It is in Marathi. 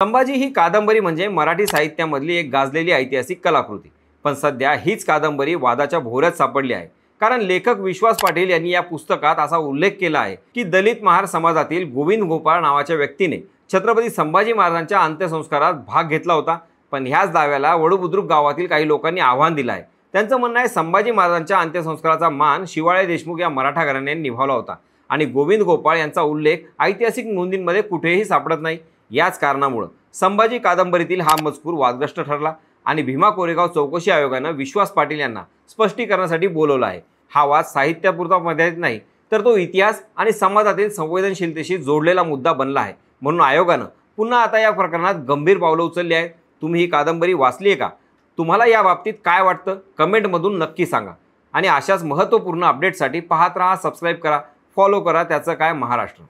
संभाजी ही कादंबरी म्हणजे मराठी साहित्यामधली एक गाजलेली ऐतिहासिक कलाकृती. पण सध्या हीच कादंबरी वादाच्या भोवऱ्यात सापडली आहे. कारण लेखक विश्वास पाटील यांनी या पुस्तकात असा उल्लेख केला आहे की दलित महार समाजातील गोविंद गोपाळ नावाच्या व्यक्तीने छत्रपती संभाजी महाराजांच्या अंत्यसंस्कारात भाग घेतला होता. पण ह्याच दाव्याला वडूबुद्रुक गावातील काही लोकांनी आव्हान दिलं आहे. त्यांचं म्हणणं आहे संभाजी महाराजांच्या अंत्यसंस्काराचा मान शिवाळे देशमुख या मराठा घराण्याने निभावला होता आणि गोविंद गोपाळ यांचा उल्लेख ऐतिहासिक नोंदींमध्ये कुठेही सापडत नाही. याच कारणामुळे संभाजी कादंबरीतील हा मजकूर वादग्रस्त ठरला आणि भीमा कोरेगाव चौकशी आयोगानं विश्वास पाटील यांना स्पष्टीकरणासाठी बोलवलं आहे. हा वाद साहित्यापुरता मर्यादित नाही, तर तो इतिहास आणि समाजातील संवेदनशीलतेशी जोडलेला मुद्दा बनला आहे. म्हणून आयोगानं पुन्हा आता या प्रकरणात गंभीर पावलं उचलली आहेत. तुम्ही ही कादंबरी वाचली आहे का? तुम्हाला या बाबतीत काय वाटतं? कमेंटमधून नक्की सांगा. आणि अशाच महत्त्वपूर्ण अपडेटसाठी पाहत राहा, सबस्क्राईब करा, फॉलो करा त्याचं काय महाराष्ट्र.